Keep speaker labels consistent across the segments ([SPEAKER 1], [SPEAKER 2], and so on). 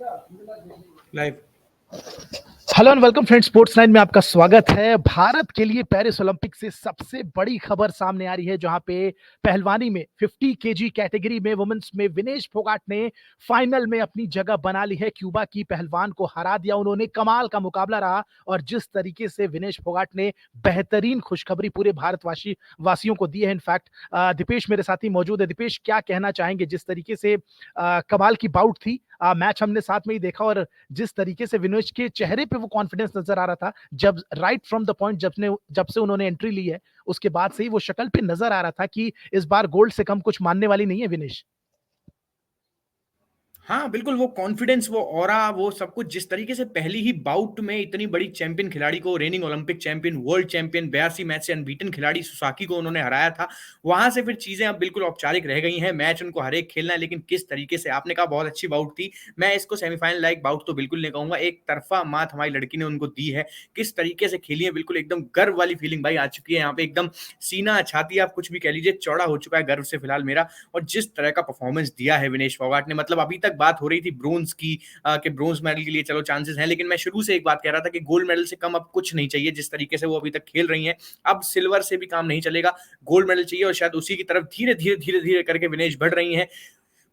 [SPEAKER 1] Live.
[SPEAKER 2] Hello and welcome friends, sports nine में आपका स्वागत है। भारत के लिए पेरिस ओलंपिक से सबसे बड़ी खबर सामने आ रही है, जहां पे पहलवानी में 50 केजी कैटेगरी में वुमेन्स में विनेश फोगाट ने फाइनल में अपनी जगह बना ली है। क्यूबा की पहलवान को हरा दिया उन्होंने। कमाल का मुकाबला रहा और जिस तरीके से विनेश फोगाट ने बेहतरीन खुशखबरी पूरे भारतवासी वासियों को दी है। इनफैक्ट दीपेश मेरे साथ ही मौजूद है। दीपेश, क्या कहना चाहेंगे? जिस तरीके से कमाल की बाउट थी, मैच हमने साथ में ही देखा और जिस तरीके से विनोज के चेहरे पे वो कॉन्फिडेंस नजर आ रहा था, जब राइट फ्रॉम द पॉइंट जब से उन्होंने एंट्री ली है, उसके बाद से ही वो शक्ल पे नजर आ रहा था कि इस बार गोल्ड से कम कुछ मानने वाली नहीं है विनेश।
[SPEAKER 1] हाँ, बिल्कुल वो कॉन्फिडेंस, वो ऑरा, वो सब कुछ जिस तरीके से पहली ही बाउट में इतनी बड़ी चैंपियन खिलाड़ी को, raining Olympic champion, world champion, 82 match से अनबीटन खिलाड़ी सुसाकी को उन्होंने हराया था। वहां से फिर चीजें अब बिल्कुल औपचारिक रह गई हैं। मैच उनको हर एक खेलना है, लेकिन किस तरीके से, आपने कहा बहुत अच्छी बाउट थी। मैं इसको सेमीफाइनल लाइक बाउट तो बिल्कुल नहीं कहूंगा। एक तरफा मात हमारी लड़की ने उनको दी है। किस तरीके से खेली है, बिल्कुल एकदम गर्व वाली फीलिंग भाई आ चुकी है यहाँ पे। एकदम सीना, छाती, आप कुछ भी कह लीजिए, चौड़ा हो चुका है गर्व से फिलहाल मेरा। और जिस तरह का परफॉर्मेंस दिया है विनेश फोगाट ने, मतलब अभी तक बात हो रही थी ब्रोंज की, कि ब्रोंज मेडल के लिए चलो चांसेस हैं, लेकिन मैं शुरू से एक बात कह रहा था कि गोल्ड मेडल से कम अब कुछ नहीं चाहिए। जिस तरीके से वो अभी तक खेल रही हैं, अब सिल्वर से भी काम नहीं चलेगा, गोल्ड मेडल चाहिए। और शायद उसी की तरफ धीरे धीरे धीरे धीरे करके विनेश बढ़ रही हैं।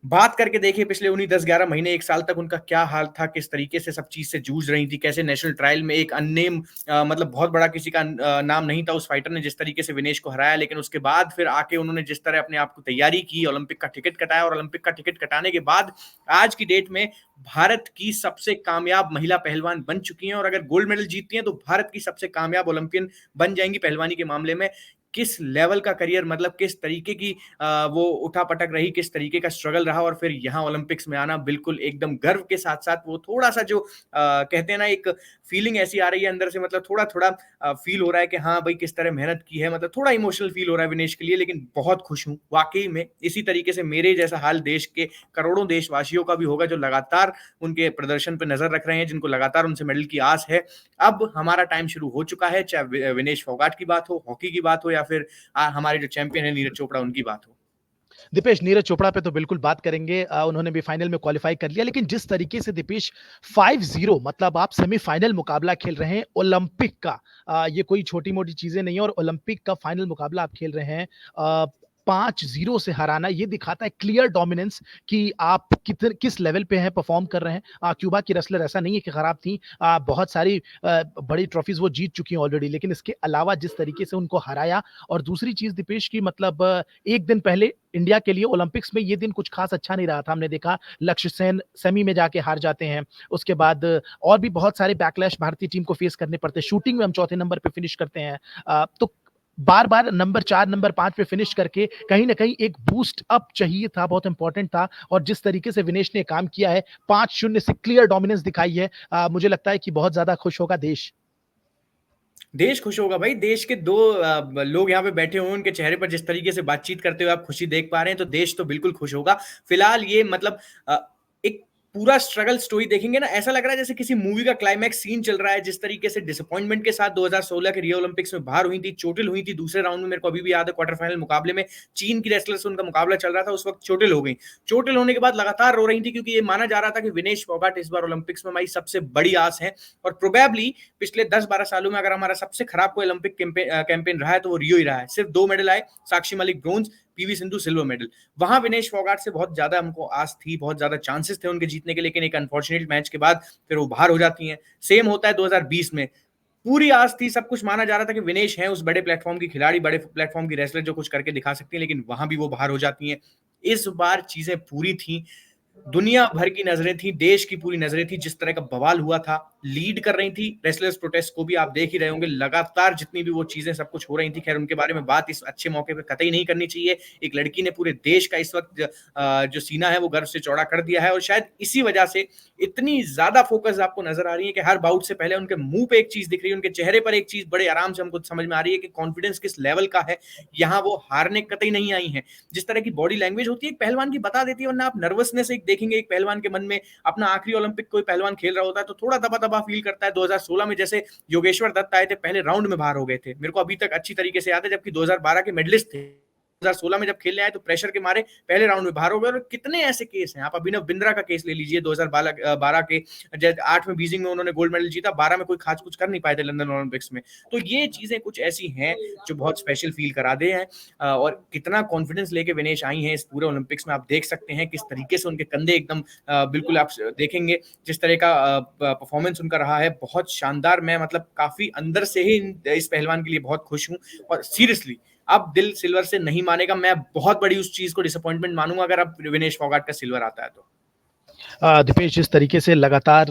[SPEAKER 1] बात करके देखिए पिछले उन्हीं 10-11 महीने, 1 साल तक उनका क्या हाल था, किस तरीके से सब चीज़ से जूझ रही थी, कैसे नेशनल ट्रायल में एक अननेम, मतलब बहुत बड़ा किसी का नाम नहीं था उस फाइटर ने, जिस तरीके से विनेश को हराया। लेकिन उसके बाद फिर आके उन्होंने जिस तरह अपने आप को तैयारी की, ओलंपिक का टिकट कटाया, और ओलंपिक का टिकट कटाने के बाद आज की डेट में भारत की सबसे कामयाब महिला पहलवान बन चुकी हैं। और अगर गोल्ड मेडल जीतती हैं तो भारत की सबसे कामयाब ओलंपियन बन जाएंगी पहलवानी के मामले में। किस लेवल का करियर, मतलब किस तरीके की वो उठापटक रही, किस तरीके का स्ट्रगल रहा, और फिर यहाँ ओलंपिक्स में आना, बिल्कुल एकदम गर्व के साथ साथ वो थोड़ा सा जो कहते हैं ना, एक फीलिंग ऐसी आ रही है अंदर से, मतलब थोड़ा थोड़ा फील हो रहा है कि हाँ भाई किस तरह मेहनत की है, मतलब थोड़ा इमोशनल फील हो रहा है विनेश के लिए। लेकिन बहुत खुश हूँ वाकई में। इसी तरीके से मेरे जैसा हाल देश के करोड़ों देशवासियों का भी होगा, जो लगातार उनके प्रदर्शन पर नजर रख रहे हैं, जिनको लगातार उनसे मेडल की आस है। अब हमारा टाइम शुरू हो चुका है, चाहे विनेश फोगाट की बात हो, हॉकी की बात हो, या फिर हमारे जो चैंपियन है नीरज चोपड़ा, उनकी बात हो।
[SPEAKER 2] दीपेश, नीरज चोपड़ा पे तो बिल्कुल बात करेंगे। उन्होंने भी फाइनल में क्वालिफाई कर लिया, लेकिन जिस तरीके से दीपेश 5-0, मतलब आप सेमीफाइनल मुकाबला खेल रहे हैं ओलंपिक का, ये कोई छोटी मोटी चीजें नहीं है। और ओलंपिक का फाइनल मुकाबला आप खेल रहे हैं, 5-0 से हराना, ये दिखाता है क्लियर डोमिनेंस कि आप किस लेवल पे हैं, परफॉर्म कर रहे हैं। क्यूबा की रेसलर ऐसा नहीं है कि खराब थी, बहुत सारी बड़ी ट्रॉफीज वो जीत चुकी हैं ऑलरेडी, लेकिन इसके अलावा जिस तरीके से उनको हराया। और दूसरी चीज दीपेश की, मतलब एक दिन पहले इंडिया के लिए ओलंपिक्स में ये दिन कुछ खास अच्छा नहीं रहा था। हमने देखा लक्ष्य सेन सेमी में जाके हार जाते हैं, उसके बाद और भी बहुत सारे बैकलैश भारतीय टीम को फेस करने पड़ते हैं। शूटिंग में हम चौथे नंबर पे फिनिश करते हैं, तो बार बार नंबर 4 नंबर 5 पे फिनिश करके कहीं ना कहीं एक बूस्ट अप चाहिए था, बहुत इंपॉर्टेंट था। और जिस तरीके से विनेश ने काम किया है, 5-0 से क्लियर डोमिनेंस दिखाई है, मुझे लगता है कि बहुत ज्यादा खुश होगा देश।
[SPEAKER 1] देश खुश होगा भाई। देश के दो लोग यहाँ पे बैठे हुए, उनके चेहरे पर जिस तरीके से बातचीत करते हुए आप खुशी देख पा रहे हैं, तो देश तो बिल्कुल खुश होगा। फिलहाल ये मतलब एक पूरा स्ट्रगल स्टोरी देखेंगे ना, ऐसा लग रहा है जैसे किसी मूवी का क्लाइमैक्स सीन चल रहा है। जिस तरीके से डिसअपॉइंटमेंट के साथ 2016 के रियो ओलंपिक्स में बाहर हुई थी, चोटिल हुई थी दूसरे राउंड में, मेरे को अभी भी याद है, क्वार्टर फाइनल मुकाबले में चीन की रेसलर से उनका मुकाबला चल रहा था, उस वक्त चोटिल हो गई। चोटिल होने के बाद लगातार रो रही थी, क्योंकि ये माना जा रहा था कि विनेश फोगाट इस बार ओलंपिक्स में हमारी सबसे बड़ी आस है। और प्रोबेबली पिछले 10-12 सालों में अगर हमारा सबसे खराब कोई ओलंपिक कैंपेन रहा है तो वो रियो ही रहा है। सिर्फ 2 मेडल आए, Sakshi Malik bronze, PV Sindhu silver medal. वहां विनेश फोगाट से बहुत ज्यादा हमको आस थी, बहुत ज्यादा चांसेस थे उनके जीतने के, लेकिन एक अनफॉर्चुनेट मैच के बाद फिर वो बाहर हो जाती हैं। सेम होता है 2020 में। पूरी आस थी, सब कुछ माना जा रहा था कि विनेश है उस बड़े प्लेटफॉर्म की खिलाड़ी, बड़े प्लेटफॉर्म की रेसलर जो कुछ करके दिखा सकती है, लेकिन वहां भी वो बाहर हो जाती हैं। इस बार चीजें पूरी थी, दुनिया भर की नजरें थी, देश की पूरी नजरें थी। जिस तरह का बवाल हुआ था, लीड कर रही थी रेसलर्स प्रोटेस्ट को भी, आप देख ही रहे होंगे लगातार जितनी भी वो चीजें सब कुछ हो रही थी। खैर उनके बारे में बात इस अच्छे मौके पे कतई नहीं करनी चाहिए। एक लड़की ने पूरे देश का इस वक्त जो सीना है वो गर्व से चौड़ा कर दिया है, और शायद इसी वजह से इतनी ज्यादा फोकस आपको नजर आ रही है कि हर बाउट से पहले उनके मुंह पे एक चीज दिख रही है, उनके चेहरे पर एक चीज बड़े आराम से हमको समझ में आ रही है कि कॉन्फिडेंस किस लेवल का है। यहाँ वो हारने कतई नहीं आई है। जिस तरह की बॉडी लैंग्वेज होती है एक पहलवान की, बता देती है। वरना आप नर्वसनेस एक देखेंगे एक पहलवान के मन में, अपना आखिरी ओलंपिक कोई पहलवान खेल रहा होता है तो थोड़ा दबा दबा फील करता है। 2016 में जैसे योगेश्वर दत्त आए थे, पहले राउंड में बाहर हो गए थे, मेरे को अभी तक अच्छी तरीके से याद है, जबकि 2012 के मेडलिस्ट थे 2016 में जब खेलने आए तो प्रेशर के मारे पहले राउंड में बाहर हो गए। और कितने ऐसे केस हैं, आप अभिनव बिंद्रा का केस ले लीजिए, 2012 के 8 में बीजिंग में उन्होंने गोल्ड मेडल जीता, 12 में कोई खास कुछ कर नहीं पाए थे लंदन ओलंपिक्स में। तो ये चीजें कुछ ऐसी हैं जो बहुत स्पेशल फील करा दे हैं। और कितना कॉन्फिडेंस लेके विनेश आई हैं इस पूरे ओलंपिक्स में, आप देख सकते हैं किस तरीके से उनके कंधे एकदम बिल्कुल आप देखेंगे जिस तरह का परफॉर्मेंस उनका रहा है, बहुत शानदार। मैं मतलब काफी अंदर से ही इस पहलवान के लिए बहुत खुश हूँ। और सीरियसली अब दिल सिल्वर से नहीं मानेगा, मैं बहुत बड़ी उस चीज को डिसअपॉइंटमेंट मानूंगा अगर अब विनेश फोगाट का सिल्वर आता है तो।
[SPEAKER 2] दीपेश, जिस तरीके से लगातार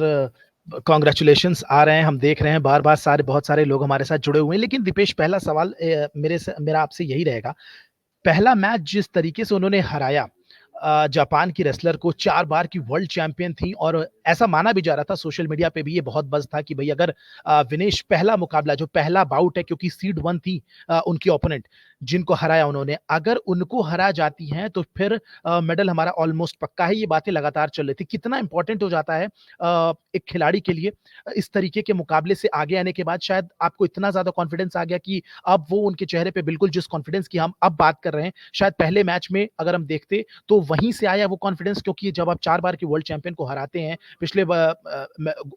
[SPEAKER 2] कांग्रेचुलेशंस आ रहे हैं, हम देख रहे हैं बार-बार, बहुत सारे लोग हमारे साथ जुड़े हुए हैं। लेकिन दीपेश, पहला सवाल मेरा आपसे यही रहेगा, पहला मैच जिस तरीके से उन्होंने हराया जापान की रेसलर को, 4 बार की वर्ल्ड चैंपियन थी, और ऐसा माना भी जा रहा था, सोशल मीडिया पे भी ये बहुत बज़ था कि भई अगर विनेश पहला मुकाबला, जो पहला बाउट है, क्योंकि सीड 1 थी उनकी ओपोनेंट, जिनको हराया उन्होंने, अगर उनको हरा जाती हैं तो फिर मेडल हमारा ऑलमोस्ट पक्का है। ये बातें लगातार चल रही थी। कितना इंपॉर्टेंट हो जाता है एक खिलाड़ी के लिए इस तरीके के मुकाबले से आगे आने के बाद? शायद आपको इतना ज़्यादा कॉन्फिडेंस आ गया कि अब वो उनके चेहरे पे बिल्कुल जिस कॉन्फिडेंस की हम अब बात कर रहे हैं, शायद पहले मैच में अगर हम देखते तो वहीं से आया वो कॉन्फिडेंस, क्योंकि जब आप 4 बार के वर्ल्ड चैंपियन को हराते हैं, पिछले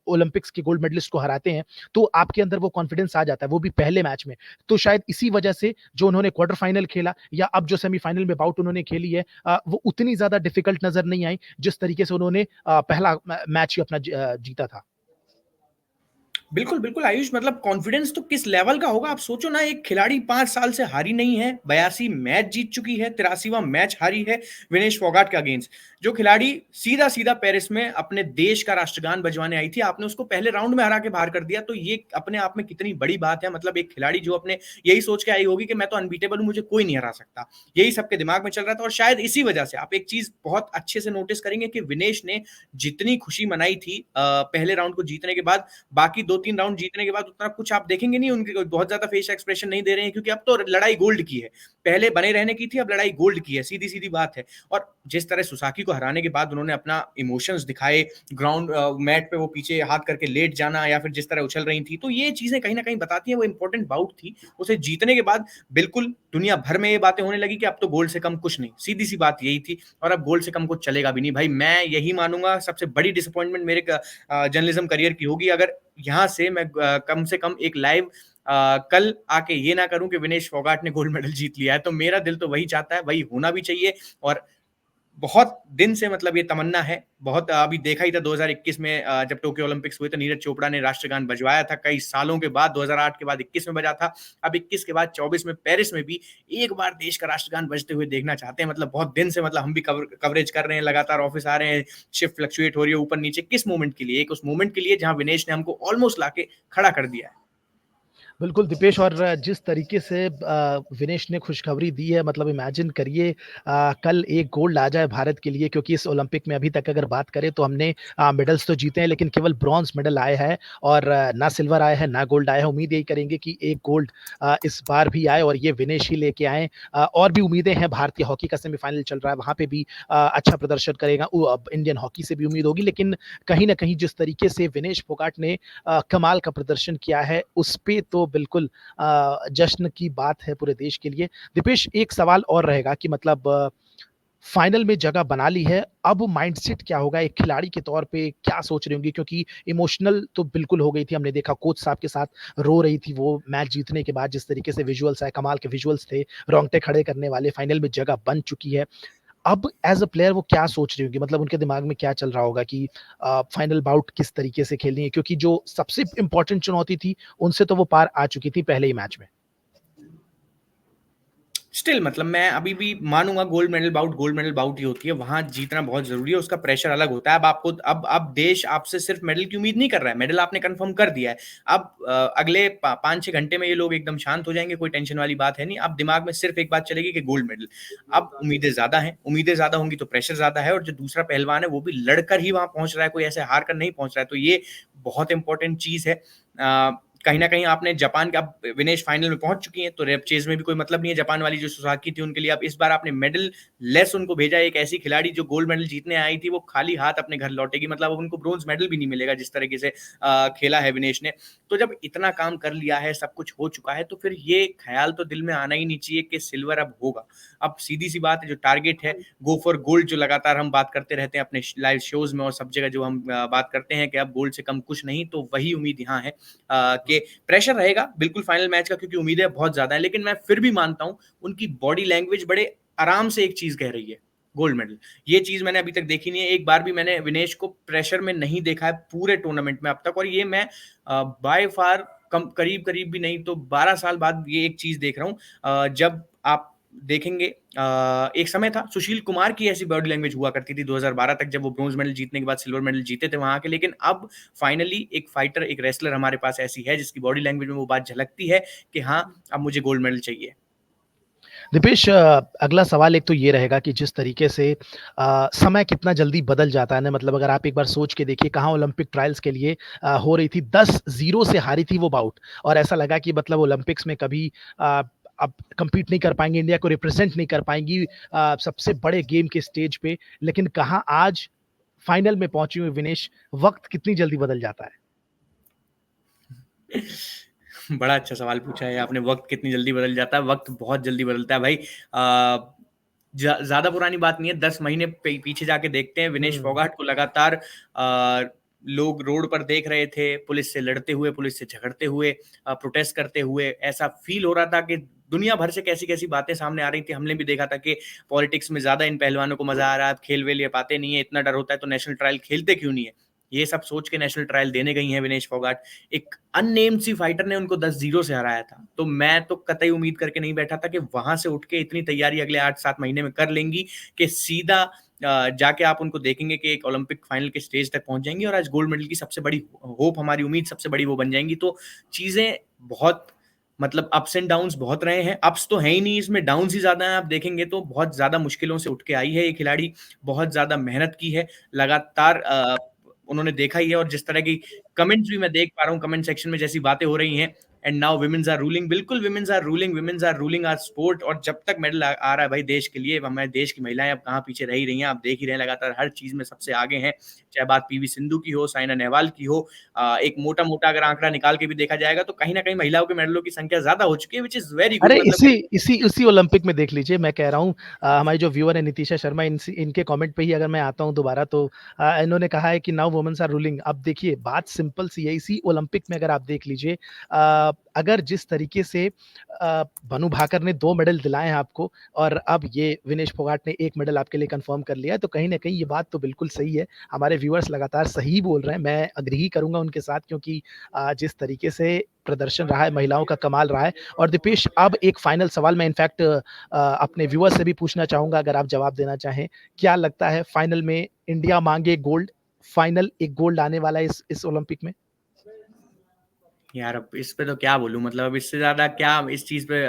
[SPEAKER 2] ओलंपिक्स के गोल्ड मेडलिस्ट को हराते हैं, तो आपके अंदर वो कॉन्फिडेंस आ जाता है, वो भी पहले मैच में। तो शायद इसी वजह से जो उन्होंने क्वार्टर फाइनल खेला या अब जो सेमीफाइनल में बाउट उन्होंने खेली है, वो उतनी ज़्यादा डिफिकल्ट नज़र नहीं आई, जिस तरीके से उन्होंने पहला मैच ही अपना जीता था।
[SPEAKER 1] बिल्कुल, बिल्कुल आयुष, मतलब कॉन्फिडेंस तो किस लेवल का होगा आप सोचो ना, एक खिलाड़ी 5 साल से हारी नहीं है, 82 मैच जीत चुकी है, 83वां मैच हारी है विनेश फोगाट के अगेंस्ट। जो खिलाड़ी सीधा-सीधा पेरिस में अपने देश का राष्ट्रगान बजवाने आई थी, आपने उसको पहले राउंड में हरा के बाहर कर दिया, तो ये अपने आप में कितनी बड़ी बात है। मतलब एक खिलाड़ी जो अपने यही सोच के आई होगी कि मैं तो अनबीटेबल हूँ, मुझे कोई नहीं हरा सकता। यही सबके दिमाग में चल रहा था, और शायद इसी वजह से आप एक चीज़ बहुत अच्छे से नोटिस करेंगे कि विनेश ने जितनी खुशी मनाई थी पहले राउंड को जीतने के बाद, बाकी 2-3 राउंड जीतने के बाद उतना कुछ आप देखेंगे नहीं, उनके बहुत ज़्यादा फेस एक्सप्रेशन नहीं दे रहे हैं, क्योंकि अब तो लड़ाई गोल्ड की है। पहले बने रहने की थी, अब लड़ाई गोल्ड की है, सीधी-सीधी बात है। और जिस तरह सुसाकी को हराने के बाद उन्होंने अपना इमोशंस दिखाए, ग्राउंड मैट पे वो पीछे हाथ करके लेट जाना या फिर जिस तरह उछल रही थी, तो ये चीज़ें कहीं न कहीं बताती हैं वो इंपॉर्टेंट बाउट थी। उसे जीतने के बाद बिल्कुल दुनिया भर में ये बातें होने लगी कि अब तो गोल्ड से कम कुछ नहीं, सीधी-सी बात यही थी। और अब गोल्ड से कम कुछ चलेगा भी नहीं। भाई मैं यही मानूँगा सबसे बड़ी डिसअपॉइंटमेंट मेरे जर्नलिज्म करियर की होगी, अगर यहाँ से मैं कम से कम एक लाइव कल आके ये ना करूँ कि विनेश फोगाट ने गोल्ड मेडल जीत लिया है, तो मेरा दिल तो वही चाहता है, वही होना भी चाहिए। और बहुत दिन से मतलब ये तमन्ना है, बहुत अभी देखा ही था 2021 में जब टोक्यो ओलंपिक्स हुए तो नीरज चोपड़ा ने राष्ट्रगान बजवाया था, कई सालों के बाद 2008 के बाद 21 में बजा था, अब 21 के बाद 24 में पेरिस में भी एक बार देश का राष्ट्रगान बजते हुए देखना चाहते हैं। मतलब बहुत दिन से मतलब हम भी कवरेज कर रहे हैं, लगातार ऑफिस आ रहे हैं, शिफ्ट फ्लक्चुएट हो रही है ऊपर नीचे, किस मोमेंट के लिए? एक उस मोमेंट के लिए जहाँ विनेश ने हमको ऑलमोस्ट लाके खड़ा कर दिया है।
[SPEAKER 2] बिल्कुल दीपेश, और जिस तरीके से विनेश ने खुशखबरी दी है, मतलब इमेजिन करिए कल एक गोल्ड आ जाए भारत के लिए, क्योंकि इस ओलंपिक में अभी तक अगर बात करें तो हमने मेडल्स तो जीते हैं, लेकिन केवल ब्रॉन्ज मेडल आए हैं, और ना सिल्वर आया है ना गोल्ड आया है। उम्मीद यही करेंगे कि एक गोल्ड इस बार भी आए और ये विनेश ही लेके आए। और भी उम्मीदें हैं, भारतीय हॉकी का सेमीफाइनल चल रहा है, वहाँ पे भी अच्छा प्रदर्शन करेगा। अब इंडियन हॉकी से भी उम्मीद होगी, लेकिन कहीं ना कहीं जिस तरीके से विनेश फोगाट ने कमाल का प्रदर्शन किया है, उस पे तो बिल्कुल जश्न की बात है पूरे देश के लिए। दीपेश, एक सवाल और रहेगा कि मतलब फाइनल में जगह बना ली है, अब माइंडसेट क्या होगा एक खिलाड़ी के तौर पे, क्या सोच रही होंगी? क्योंकि इमोशनल तो बिल्कुल हो गई थी, हमने देखा कोच साहब के साथ रो रही थी वो मैच जीतने के बाद, जिस तरीके से विजुअल्स आए, कमाल के विजुअल्स थे, रोंगटे खड़े करने वाले। फाइनल में जगह बन चुकी है, अब एज़ अ प्लेयर वो क्या सोच रही होंगी? मतलब उनके दिमाग में क्या चल रहा होगा कि फाइनल बाउट किस तरीके से खेलनी है? क्योंकि जो सबसे इम्पोर्टेंट चुनौती थी, उनसे तो वो पार आ चुकी थी पहले ही मैच में।
[SPEAKER 1] स्टिल मतलब मैं अभी भी मानूंगा गोल्ड मेडल बाउट ही होती है, वहां जीतना बहुत जरूरी है, उसका प्रेशर अलग होता है। अब आपको अब देश आपसे सिर्फ मेडल की उम्मीद नहीं कर रहा है, मेडल आपने कंफर्म कर दिया है। अब अगले 5-6 घंटे में ये लोग एकदम शांत हो जाएंगे, कोई टेंशन वाली बात है नहीं। अब दिमाग में सिर्फ एक बात चलेगी कि गोल्ड मेडल। अब उम्मीदें ज्यादा हैं, उम्मीदें ज्यादा होंगी तो प्रेशर ज्यादा है, और जो दूसरा पहलवान है वो भी लड़कर ही वहां पहुंच रहा है, कोई ऐसे हार कर नहीं पहुंच रहा है, तो ये बहुत इंपॉर्टेंट चीज है। कहीं ना कहीं आपने जापान के, अब विनेश फाइनल में पहुंच चुकी हैं तो रेप चेज में भी कोई मतलब नहीं है, जापान वाली जो सुसाकी थी उनके लिए। अब इस बार आपने मेडल लेस उनको भेजा, एक ऐसी खिलाड़ी जो गोल्ड मेडल जीतने आई थी वो खाली हाथ अपने घर लौटेगी, मतलब अब उनको ब्रोंज मेडल भी नहीं मिलेगा जिस तरीके से खेला है विनेश ने। तो जब इतना काम कर लिया है, सब कुछ हो चुका है, तो फिर ये ख्याल तो दिल में आना ही नहीं चाहिए कि सिल्वर अब होगा। अब सीधी सी बात है, जो टारगेट है गो फॉर गोल्ड, जो लगातार हम बात करते रहते हैं अपने लाइव शोज में और सब जगह जो हम बात करते हैं कि अब गोल्ड से कम कुछ नहीं, तो वही उम्मीद यहाँ है कि प्रेशर रहेगा बिल्कुल फाइनल मैच का, क्योंकि उम्मीदें बहुत ज्यादा है। लेकिन मैं फिर भी मानता हूं उनकी बॉडी लैंग्वेज बड़े आराम से एक चीज कह रही है, गोल्ड मेडल। ये चीज मैंने अभी तक देखी नहीं है, एक बार भी मैंने विनेश को प्रेशर में नहीं देखा है पूरे टूर्नामेंट में अब तक। और ये मैं बाय फार कम करीब करीब भी नहीं तो 12 साल बाद ये एक चीज देख रहा हूँ। जब आप देखेंगे, एक समय था सुशील कुमार की ऐसी बॉडी लैंग्वेज हुआ करती थी 2012 तक, जब वो ब्रोंज मेडल जीतने के बाद सिल्वर मेडल जीते थे वहां के। लेकिन अब फाइनली एक फाइटर, एक रेसलर हमारे पास ऐसी है जिसकी बॉडी लैंग्वेज में वो बात झलकती है कि हाँ अब मुझे गोल्ड मेडल चाहिए।
[SPEAKER 2] दीपेश, अगला सवाल एक तो ये रहेगा कि जिस तरीके से समय कितना जल्दी बदल जाता है ना, मतलब अगर आप एक बार सोच के देखिए कहाँ ओलंपिक ट्रायल्स के लिए हो रही थी, 10-0 से हारी थी वो बाउट, और ऐसा लगा कि मतलब ओलंपिक्स में कभी अब compete नहीं कर पाएंगे, इंडिया को रिप्रेजेंट नहीं कर पाएंगी सबसे बड़े गेम के स्टेज पे। लेकिन कहाँ आज फाइनल में पहुंची हुई विनेश, वक्त कितनी जल्दी बदल जाता है।
[SPEAKER 1] बड़ा अच्छा सवाल पूछा है आपने, वक्त कितनी जल्दी बदल जाता है। वक्त बहुत जल्दी बदलता है भाई। ज्यादा पुरानी बात नहीं है, 10 महीने पीछे जाके देखते हैं, विनेश फोगाट को लगातार लोग रोड पर देख रहे थे, पुलिस से लड़ते हुए, पुलिस से झगड़ते हुए, प्रोटेस्ट करते हुए। ऐसा फील हो रहा था कि दुनिया भर से कैसी कैसी बातें सामने आ रही थी। हमने भी देखा था कि पॉलिटिक्स में ज्यादा इन पहलवानों को मजा आ रहा है, खेल वेल ये पाते नहीं है, इतना डर होता है तो नेशनल ट्रायल खेलते क्यों नहीं है। ये सब सोच के नेशनल ट्रायल देने गई हैं विनेश फोगाट। एक अननेम्ड सी फाइटर ने उनको 10-0 से हराया था, तो मैं तो कतई उम्मीद करके नहीं बैठा था कि वहां से उठ के इतनी तैयारी अगले 8-7 महीने में कर लेंगी कि सीधा जाके आप उनको देखेंगे कि एक ओलंपिक फाइनल के स्टेज तक पहुंच जाएंगी और आज गोल्ड मेडल की सबसे बड़ी होप, हमारी उम्मीद सबसे बड़ी वो बन जाएंगी। तो चीजें बहुत, मतलब अप्स एंड डाउन्स बहुत रहे हैं, अप्स तो है ही नहीं इसमें, डाउन्स ही ज्यादा हैं। आप देखेंगे तो बहुत ज्यादा मुश्किलों से उठ के आई है ये खिलाड़ी, बहुत ज्यादा मेहनत की है लगातार, उन्होंने देखा ही है। और जिस तरह की कमेंट्स भी मैं देख पा रहा हूँ कमेंट सेक्शन में, जैसी बातें हो रही हैं, and now women's are ruling, बिल्कुल women's are ruling, women's are ruling our sport. और जब तक मेडल आ रहा है भाई देश के लिए, हमारे देश की महिलाएं अब कहाँ पीछे रह ही रही हैं, आप देख ही रहे हैं लगातार हर चीज में सबसे आगे हैं। चाहे बात पीवी सिंधु की हो, साइना नेहवाल की हो, एक मोटा मोटा अगर आंकड़ा निकाल के भी देखा जाएगा तो कहीं ना कहीं महिलाओं के मेडलों की संख्या ज्यादा हो चुकी है, विच इज वेरी गुड।
[SPEAKER 2] अरे
[SPEAKER 1] मतलब
[SPEAKER 2] इसी इसी इसी ओलंपिक में देख लीजिए, मैं कह रहा हूँ हमारी जो व्यूअर है नितिशा शर्मा, इनके कमेंट पे ही अगर मैं आता हूँ दोबारा, तो इन्होंने कहा है कि नाउ वुमेन्स आर रूलिंग। अब देखिए बात सिंपल सी है, इसी ओलंपिक में अगर आप देख लीजिए, अगर जिस तरीके से बनु भाकर ने 2 मेडल दिलाए हैं आपको, और अब ये विनेश फोगाट ने 1 मेडल आपके लिए कंफर्म कर लिया है, तो कहीं ना कहीं ये बात तो बिल्कुल सही है। हमारे व्यूअर्स लगातार सही बोल रहे हैं, मैं अग्री ही करूंगा उनके साथ, क्योंकि जिस तरीके से प्रदर्शन रहा है, महिलाओं का कमाल रहा है। और दीपेश, अब एक फाइनल सवाल मैं इनफैक्ट अपने व्यूअर से भी पूछना चाहूंगा, अगर आप जवाब देना चाहें, क्या लगता है फाइनल में इंडिया मांगे गोल्ड, फाइनल एक गोल्ड आने वाला है इस ओलंपिक में।
[SPEAKER 1] यार अब इस पे तो क्या बोलूं, मतलब अब इससे ज्यादा क्या इस चीज पे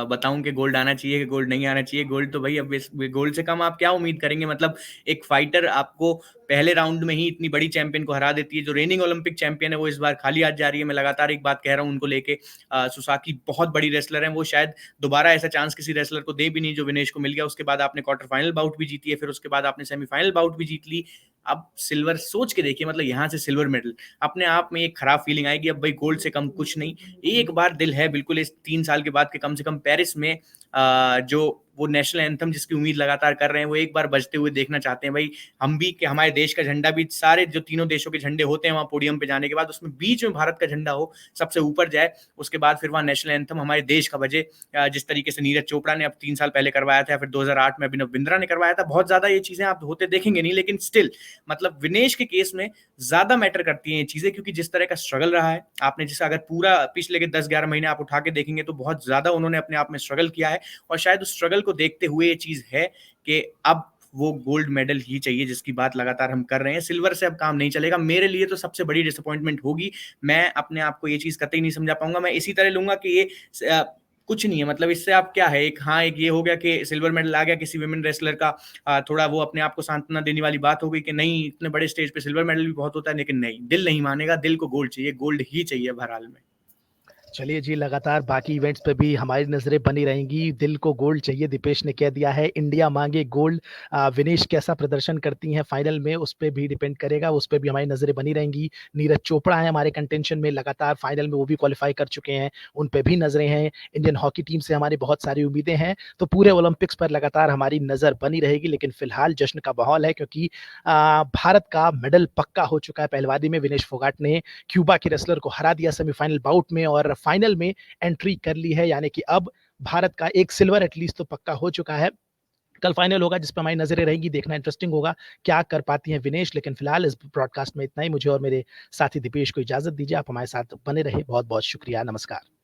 [SPEAKER 1] बताऊं कि गोल्ड आना चाहिए कि गोल्ड नहीं आना चाहिए। गोल्ड तो भाई अब इस गोल्ड से कम आप क्या उम्मीद करेंगे। मतलब एक फाइटर आपको पहले राउंड में ही इतनी बड़ी चैंपियन को हरा देती है, जो रेनिंग ओलंपिक चैंपियन है वो इस बार खाली हाथ जा रही है। मैं लगातार एक बात कह रहा हूँ उनको लेके, सुसाकी बहुत बड़ी रेसलर है, वो शायद दोबारा ऐसा चांस किसी रेसलर को दे भी नहीं जो विनेश को मिल गया। उसके बाद आपने क्वार्टर फाइनल बाउट भी जीती है, फिर उसके बाद आपने सेमीफाइनल बाउट भी जीत ली। अब सिल्वर सोच के देखिए, मतलब यहाँ से सिल्वर मेडल अपने आप में एक खराब फीलिंग आएगी। अब भाई गोल्ड से कम कुछ नहीं, एक बार दिल है बिल्कुल इस 3 साल के बाद के कम से कम पेरिस में जो वो नेशनल एंथम जिसकी उम्मीद लगातार कर रहे हैं वो एक बार बजते हुए देखना चाहते हैं भाई। हम भी कि हमारे देश का झंडा भी, सारे जो तीनों देशों के झंडे होते हैं वहां पोडियम पे जाने के बाद, उसमें बीच में भारत का झंडा हो, सबसे ऊपर जाए, उसके बाद फिर वहां नेशनल एंथम हमारे देश का बजे। जिस तरीके से नीरज चोपड़ा ने अब 3 साल पहले करवाया था, फिर 2008 में अभिनव बिंद्रा ने करवाया था। बहुत ज्यादा ये चीजें आप होते देखेंगे नहीं, लेकिन स्टिल मतलब विनेश के केस में ज्यादा मैटर करती हैं ये चीजें, क्योंकि जिस तरह का स्ट्रगल रहा है, आपने जिसे अगर पूरा पिछले के 10-11 महीने आप उठा के देखेंगे तो बहुत ज्यादा उन्होंने अपने आप में स्ट्रगल किया है। और शायद उस स्ट्रगल को देखते हुए ये चीज है कि अब वो गोल्ड मेडल ही चाहिए जिसकी बात लगातार हम कर रहे हैं। सिल्वर से अब काम नहीं चलेगा, मेरे लिए तो सबसे बड़ी डिसअपॉइंटमेंट होगी। मैं अपने आप को ये चीज कतई नहीं समझा पाऊंगा। मैं इसी तरह लूंगा कि ये कुछ नहीं है, मतलब इससे आप क्या है, एक हाँ एक ये हो गया कि सिल्वर मेडल आ गया किसी विमेन रेसलर का, थोड़ा वो अपने आप को सांत्वना देने वाली बात हो गई कि नहीं इतने बड़े स्टेज पे सिल्वर मेडल भी बहुत होता है, लेकिन नहीं, दिल नहीं मानेगा, दिल को गोल्ड चाहिए, गोल्ड ही चाहिए हर हाल में।
[SPEAKER 2] चलिए जी, लगातार बाकी इवेंट्स पे भी हमारी नज़रें बनी रहेंगी। दिल को गोल्ड चाहिए, दीपेश ने कह दिया है, इंडिया माँगे गोल्ड। विनेश कैसा प्रदर्शन करती हैं फाइनल में, उस पे भी डिपेंड करेगा, उस पे भी हमारी नज़रें बनी रहेंगी। नीरज चोपड़ा हैं हमारे कंटेंशन में, लगातार फाइनल में वो भी क्वालीफाई कर चुके हैं, उन पे भी नज़रें हैं। इंडियन हॉकी टीम से हमारी बहुत सारी उम्मीदें हैं, तो पूरे ओलंपिक्स पर लगातार हमारी नज़र बनी रहेगी। लेकिन फिलहाल जश्न का माहौल है, क्योंकि भारत का मेडल पक्का हो चुका है। पहलवानी में विनेश फोगाट ने क्यूबा के रेसलर को हरा दिया सेमीफाइनल बाउट में और फाइनल में एंट्री कर ली है, यानी कि अब भारत का एक सिल्वर एटलीस्ट तो पक्का हो चुका है। कल फाइनल होगा जिस पर हमारी नजरें रहेंगी, देखना इंटरेस्टिंग होगा क्या कर पाती हैं विनेश। लेकिन फिलहाल इस ब्रॉडकास्ट में इतना ही। मुझे और मेरे साथी दीपेश को इजाजत दीजिए। आप हमारे साथ बने रहे, बहुत बहुत शुक्रिया, नमस्कार।